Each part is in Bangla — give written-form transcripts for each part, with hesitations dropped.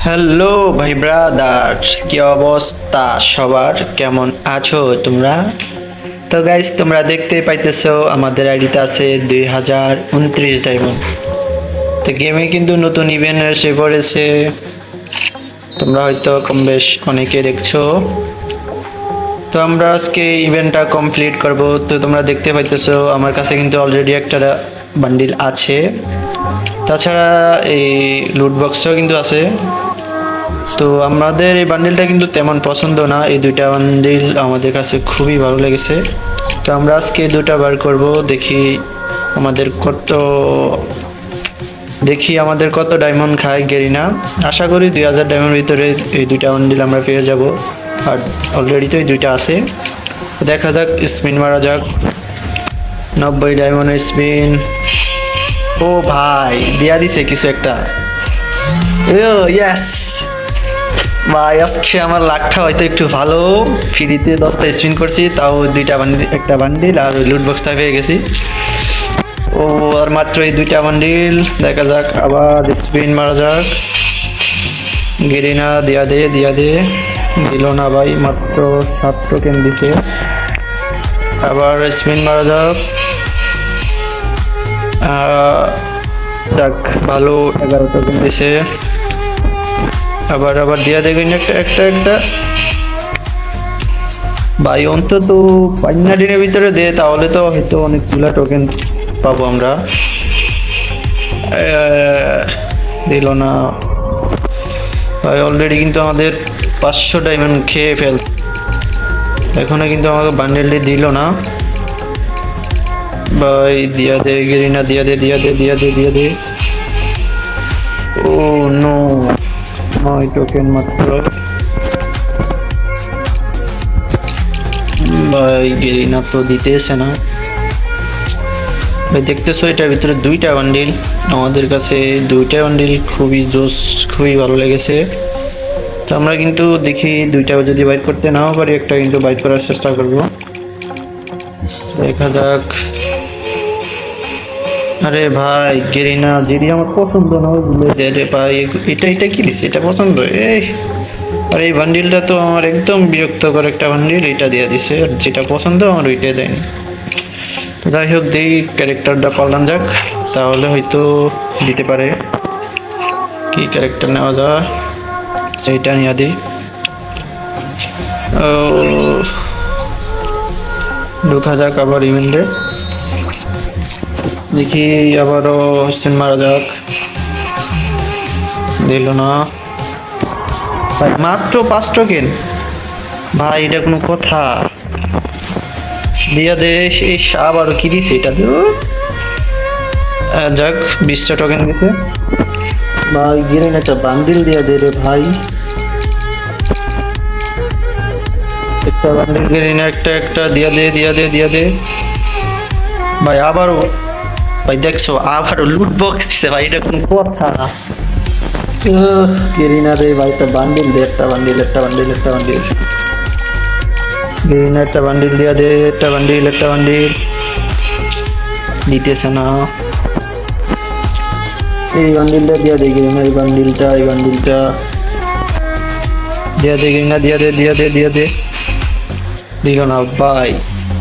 হ্যালো ভাই ব্রাদার, কি অবস্থা সবার? কেমন আছো তোমরা? তো গাইস, তোমরা দেখতে পাইতেছো আমাদের আইডিতে আছে 2029 ডায়মন্ড। তো গেমে কিন্তু নতুন ইভেন্ট এসে পড়েছে, তোমরা হয়তো কম বেশ অনেকে দেখছো। তো আমরা আজকে ইভেন্টটা কমপ্লিট করব। তো তোমরা দেখতে পাইতেছো আমার কাছে কিন্তু অলরেডি একটা বান্ডিল আছে, তাছাড়া এই লুট বক্সও কিন্তু আছে। তো আমাদের এই বান্ডিলটা কিন্তু তেমন পছন্দ না, এই দুইটা বান্ডিল আমাদের কাছে খুবই ভালো লেগেছে। তো আমরা আজকে দুটা বার করব, আমাদের কত আমাদের কত ডায়মন্ড খায় গেরিনা। আশা করি 2000 ডায়মন্ড ভিতরে এই দুইটা বান্ডিল আমরা পেয়ে যাব, আর অলরেডি তো এই দুইটা আছে। দেখা যাক, স্পিন মারা যাক। 90 ডায়মন্ডের স্পিন। ও ভাই, দিয়া দিছে কিছু একটা। ইয়েস ভাই, আজকে আমার লাকটা হয়তো একটু ভালো। ফ্রিতে 10টা স্পিন করছি, তাও দুইটা বান্ডিল, একটা বান্ডিল আর লুট বক্সটা পেয়ে গেছি। ও আর মাত্র এই দুইটা বান্ডিল। দেখা যাক, আবার স্পিন মারা যাক। গেরিনা দিয়া দে, দিয়া দে। দিল না ভাই, মাত্র 7 টোকেন দিতে। আবার স্পিন মারা যাক। যাক, ভালো 11 টোকেন দিছে। আবার আবার দিয়া দেখবেন একটা একটা একটা ভাই, অন্তত 5 দিনের ভিতরে দে, তাহলে তো হয়তো অনেকগুলা টোকেন পাবো আমরা। দিল না ভাই, অলরেডি কিন্তু আমাদের 500 ডায়মন্ড খেয়ে ফেল। এখনো কিন্তু আমাকে বান্ডেলটি দিল না ভাই। দিয়া দে গেরিনা, দিয়া দে, দিয়া দে, দিয়া দে, দিয়া দে। ও নো, 9 টোকেন মাত্র ভাই। গেরিনা তো দিতেছে না ভাই। দেখতেছো এটার ভিতরে দুইটা বান্ডিল, আমাদের কাছে দুইটা বান্ডিল খুবই জোস, খুবই ভালো লেগেছে। তো আমরা কিন্তু দেখি দুইটা যদি বাইট করতে নাও পারি, একটা কিন্তু বাইট করার চেষ্টা করব। দেখা যাক। আরে ভাই, গেরিনা যদি আমার পছন্দ না হয় বলে দে রে ভাই। এটা এটা কি দিছে? এটা পছন্দ? এই আর এই বান্ডিলটা তো আমার একদম বিরক্তকর একটা বান্ডিল, এটা দিয়ে দিছে। আর যেটা পছন্দ আমার ওইটাই দেয়নি। তো যাই হোক, দেই ক্যারেক্টারটা পাল্টান যাক, তাহলে হয়তো দিতে পারে। কি ক্যারেক্টার নেওয়া যায়, সেইটা নিয়ে দিই। ও, ঢোকা যাক আবার ইভেন্টে। দেখি আবারও স্পিন মারা যাক। দিল না ভাই, মাত্র 5 টোকেন ভাই, এটা কোনো কথা? দিয়া দে। এই আবার কি দিছে এটা? যাক, 20টা টোকেন দিছে ভাই। গিরেন একটা বান্ডিল দিয়া দে রে ভাই। একটা বান্ডিল গিরেন, একটা একটা দিয়া দে, দিয়া দে, দিয়া দে ভাই। আবারও ভাই, দেখছো আবারও লুট বক্স দিছে ভাই, এটা কোন কথা? গেরিনা রে ভাই, একটা বান্ডিল দে, একটা বান্ডিল, একটা বান্ডিল, একটা বান্ডিল। গেরিনা একটা বান্ডিল দিয়া দে, একটা বান্ডিল, একটা বান্ডিল। দিতেছে না। এই বান্ডিলটা দিয়া দে গেরিনা, এই বান্ডিলটা, এই বান্ডিলটা দিয়া দে গেরিনা, দিয়া দে, দিয়া দে, দিয়া দে। দিল না ভাই,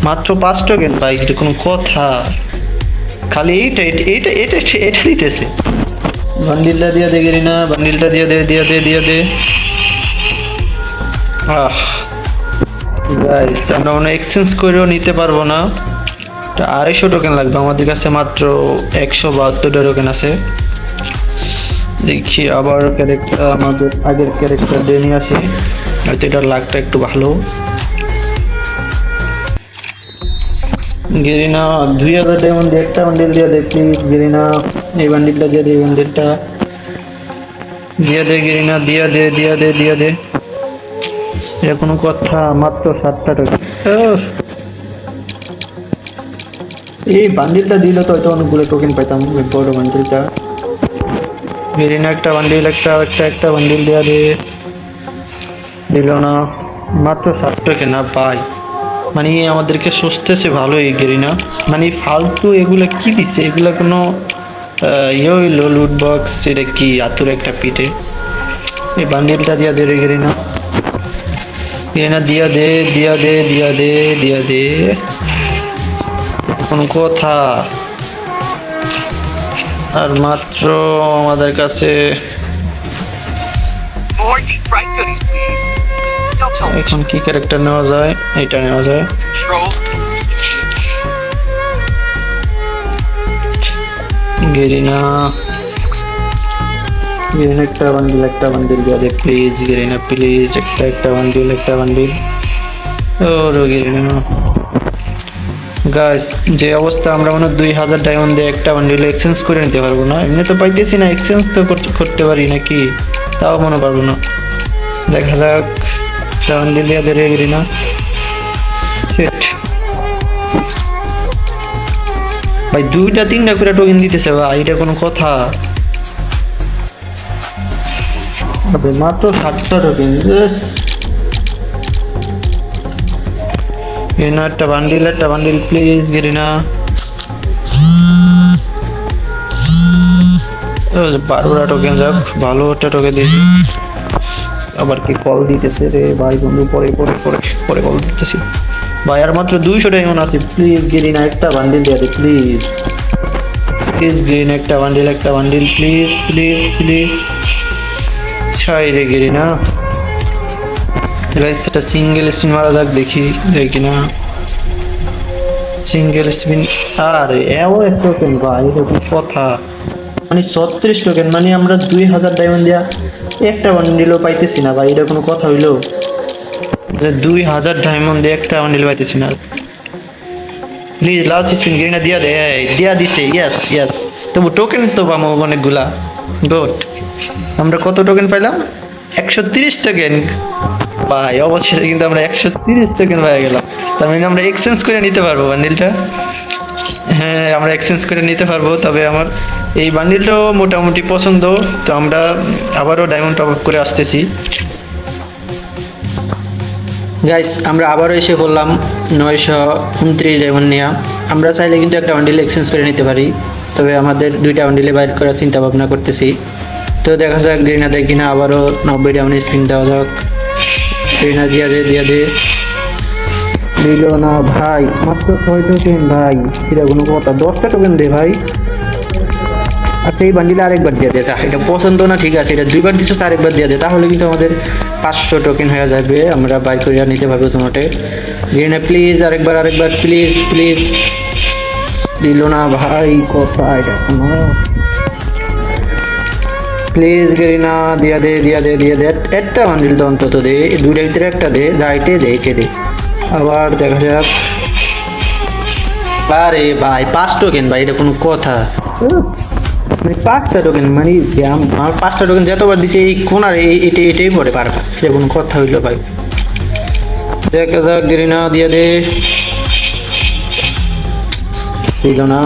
মাত্র 5 টোকেন ভাই, এটা কোনো কথা? খালি এইটা এইটা এটা এটা দিতেছে। বান্ডিলটা দিয়া দে গেরিনা, বান্ডিলটা দিয়া দে, দিয়া দে, দিয়া দে। আহ গাইস, আমরা মনে এক্সচেঞ্জ করেও নিতে পারবো না। 250 টোকেন লাগবে, আমাদের কাছে মাত্র 172টা টোকেন আছে। দেখি আবার ক্যারেক্টার, আমাদের আগের ক্যারেক্টার দিয়ে নিয়ে আসি, হয়তো এটার লাকটা একটু ভালো। গেরিনা 2000 ডায়মন্ড দিয়ে একটা বান্ডিল দিয়ে দে প্লিজ। গেরিনা এই বান্ডিলটা দিয়ে দে, এই বান্ডিলটা দিয়ে দে গেরিনা, দিয়া দে, দিয়া দে, দিয়া দে। এটা কোনো কথা? মাত্র 7টা টোকেন। এই বান্ডিলটা দিলে তো হয়তো অনেকগুলো টোকেন পাইতাম, বড় বান্ডিলটা। গেরিনা একটা বান্ডিল, একটা একটা একটা বান্ডিল দেয়া দে। দিল না, মাত্র 7 টোকেন না পাই। মানে আমাদেরকে সস্তেছে ভালোই গেরিনা, মানে ফালতু এগুলা কি দিছে? এগুলা কোনো ইয়ে হইলো লুট বক্স? এটা কি আতুর একটা পিঠে? এই বান্ডিলটা দিয়া দে রে গেরিনা। গেরিনা দিয়া দে, দিয়া দে, দিয়া দে, দিয়া দে। কোন কথা। আর মাত্র আমাদের কাছে More deep fried goodies, please. Don't tell me. এখন কি ক্যারেক্টার নেওয়া যায়? এটা নেওয়া যায়। Troll. গেরিনা গেরিনা একটা বান্ডিল দিয়া দে প্লিজ। গেরিনা প্লিজ একটা বান্ডিল। ও গেরিনা গাইস, যে অবস্থা আমরা মনে হয় 2000 ডায়মন্ড দিয়ে একটা বান্ডিল এক্সচেঞ্জ করে নিতে পারবো না। এমনি তো পাইতেছি না, এক্সচেঞ্জ তো করতে পারি নাকি, তাও মনে পারবো না। দেখা যাক, একটা বান্ডিল দিয়ে দে রে গেরিনা। শিট ভাই, 2-3টা করে টোকেন দিতেছে ভাই, এটা কোনো কথা? আবে মাত্র 700 টোকেন। গেরিনা একটা বান্ডিল প্লিজ। গেরিনা 12টা টোকেন, যাক ভালো একটা টোকেন দিয়েছি। আবার কি কল দিতেছে রে ভাই বন্ধু, পরে কল দিতেছি ভাই। আর মাত্র 200 ডায়মন্ড আছে, প্লিজ গেরিনা একটা বান্ডিল দিয়ে দে প্লিজ। গেরিনা একটা বান্ডিল প্লিজ। ছাই রে গেরিনা। গাইস এটা সিঙ্গেল স্পিন মারা যাক, দেখি দেয় কিনা। Single spin. আরে এও এক টোকেন ভাই, এটা কি কথা? মানে 36 টোকেন, মানে আমরা 2000 ডায়মন্ড দিয়া একটা বান্ডিলও পাইতেছি না ভাই, এটা কোনো কথা হইলো? যে 2000 ডায়মন্ড দিয়ে একটা বান্ডিল পাইতেছি না। প্লিজ লাস্ট স্পিন গেরিনা দিয়া দে। দিয়া দিছে, ইয়েস। তবু টোকেন তো পাবো অনেকগুলা। গুড। আমরা কত টোকেন পাইলাম? 130 টোকেন ভাই। অবশেষে কিন্তু আমরা 130 টোকেন পেয়ে গেলাম। তার মানে আমরা এক্সচেঞ্জ করে নিতে পারবো বান্ডিলটা। হ্যাঁ, আমরা এক্সচেঞ্জ করে নিতে পারবো। তবে আমার এই বান্ডিলটাও মোটামুটি পছন্দ। তো আমরা আবারও ডায়মন্ড টপ আপ করে আসতেছি। গাইস, আমরা আবারও এসে পড়লাম 929 ডায়মন্ড নিয়ে। আমরা চাইলে কিন্তু একটা বান্ডিল এক্সচেঞ্জ করে নিতে পারি, তবে আমাদের 2টা বান্ডিলে বাইর করার চিন্তা ভাবনা করতেছি। তো দেখা যাক গেরিনা দেয় কিনা। আবারও 90 ডায়মন্ড স্পিন দেওয়া যাক। গেরিনা দিয়া দে। দিল না ভাই, মাত্র 6 টোকেন ভাই, এটা কোনো কথা? 10টা টোকেন দে ভাই। আচ্ছা, এই বান্ডিলে আরেকবার দিয়ে দে। এটা পছন্দ না, ঠিক আছে, এটা 2বার দিচ্ছ, আরেকবার দিয়ে দে, তাহলে কিন্তু আমাদের 500 টোকেন হয়ে যাবে। আমরা বাই করে নিতে পারবো তোমাকে। গেরিনা প্লিজ আরেকবার প্লিজ। দিল না ভাই, কথা এটা কোনো? প্লিজ গেরিনা দিয়া দে। একটা বান্ডিল তো অন্তত দে, 2টার ভিতরে একটা দে। যাইটে দে। আবার দেখা যাক। আরে ভাই 5 টোকেন ভাই, এটা কোনো কথা? মানে 5টা টোকেন, মানে আমার 5টা টোকেন যতবার দিছে এই কোনার এটাই পড়ে পারবা, সে কোনো কথা হইলো ভাই? দেখা যাক, গেরিনা দিয়া দে। দিল না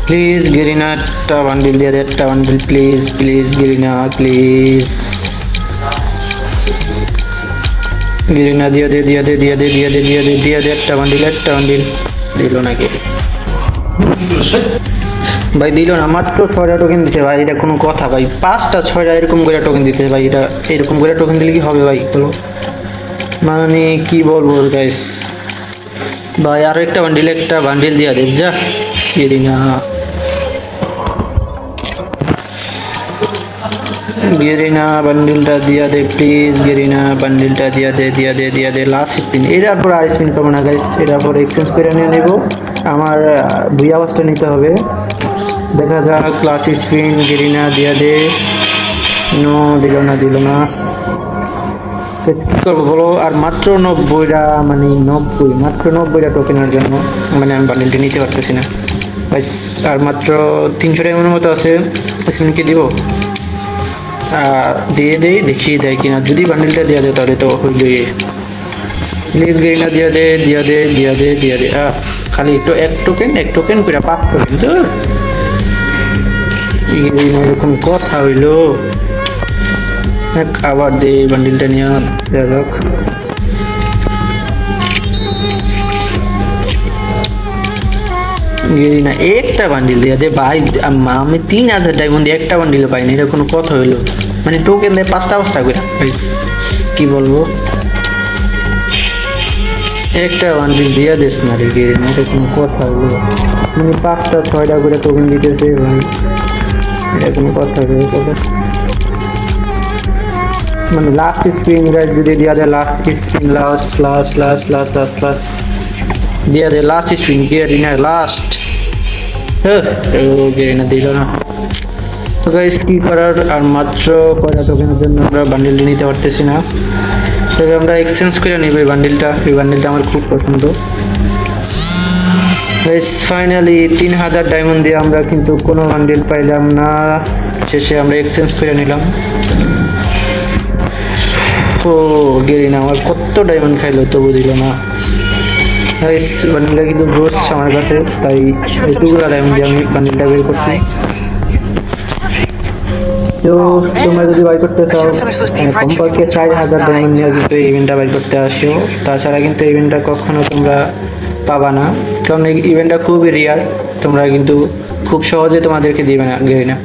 প্লিজ। গেরিনা একটা বান্ডিল দিয়ে দে, একটা bundle please Garena please. Garena দিয়া দে একটা বান্ডিল। দিল নাকি ভাই? দিল না, মাত্র 6টা টোকেন দিতে ভাই, এটা কোনো কথা ভাই? 5টা 6টা এরকম করে টোকেন দিতে ভাই, এটা এরকম করে টোকেন দিলে কি হবে ভাই বলো? মানে কি বলবো গাইস ভাই, আর একটা বান্ডিল দিয়া দে যা গেরিনা। গেরিনা বান্ডিলটা দিয়া দে প্লিজ। গেরিনা বান্ডিলটা দিয়া দে। লাস্ট স্পিন, এটার পর আর স্পিন পাবো না গাইস, এটার পর এক্সচেঞ্জ করে নিয়ে নেব। আমার 2 আওয়াজটা নিতে হবে। দেখা যাক, লাস্ট স্পিন গেরিনা দিয়া দে। নো, দিল না। কি করবো বলো? আর মাত্র 90টা, মানে 90, মাত্র 90টা টোকেনের জন্য মানে আমি বান্ডিলটি নিতে পারতেছি না গাইস। আর মাত্র 300 টাইমের মতো আছে। স্পিনকে দিব, দিয়ে দেখি দেয় কিনা। যদি বান্ডিলটা দিয়ে দেয় তাহলে তো হইলই। প্লিজ গেরিনা দিয়া দে। খালি এক টোকেন করে 5 টোকেন তো এরকম কথা হইলো? আবার দে বান্ডিলটা নিয়ে দেওয়া যাক। গেরিনা একটা বান্ডিল দিয়ে দে ভাই। আমি 3000 ডায়মন্ড দিয়ে একটা বান্ডিল পাইনি, এটা কোনো কথা হইলো? মানে টোকেন দেয় 5টা করে গাইস, কি বলবো, একটা বান্ডিল দিয়ে দিস না রে গেরিনা, এটা কোনো কথা হলো? মানে 5টা 6টা করে টোকেন দিতেছে ভাই, এটা কোনো কথা হলো? মানে লাস্ট স্পিন গাইস যদি দিয়া দেয়, লাস্ট স্পিন, লাস্ট দিয়া দেয়, last spin Garena, last Garena দিল না। তো গাইস কি করার, আর মাত্র কয়টা টোকেনের জন্য আমরা বান্ডিলটি নিতে পারতেছি না, তবে আমরা এক্সচেঞ্জ করে নিব এই বান্ডিলটা আমার খুব পছন্দ। গাইস ফাইনালি 3000 ডায়মন্ড দিয়ে আমরা কিন্তু কোনো বান্ডিল পাইলাম না, শেষে আমরা এক্সচেঞ্জ করে নিলাম। ও গেরিনা আমার কত ডায়মন্ড খাইলো তবু দিল না গাইস, বান্ডিলটা কিন্তু জোস আমার কাছে, তাই এইটুকুরা ডায়মন্ড দিয়ে আমি বান্ডিলটা বের করছি। তো তোমরা যদি বাই করতে চাও কমপক্ষে 4000 ডায়মন্ড নিয়ে কিন্তু এই ইভেন্টটা বাই করতে আসো, তাছাড়া কিন্তু ইভেন্টটা কখনো তোমরা পাবা না, কারণ এই ইভেন্টটা খুবই রিয়ার, তোমরা কিন্তু খুব সহজে তোমাদেরকে দিবে না গেরিনা।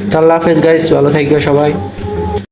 তো আল্লাহ হাফেজ গাইস, ভালো থাকবে সবাই।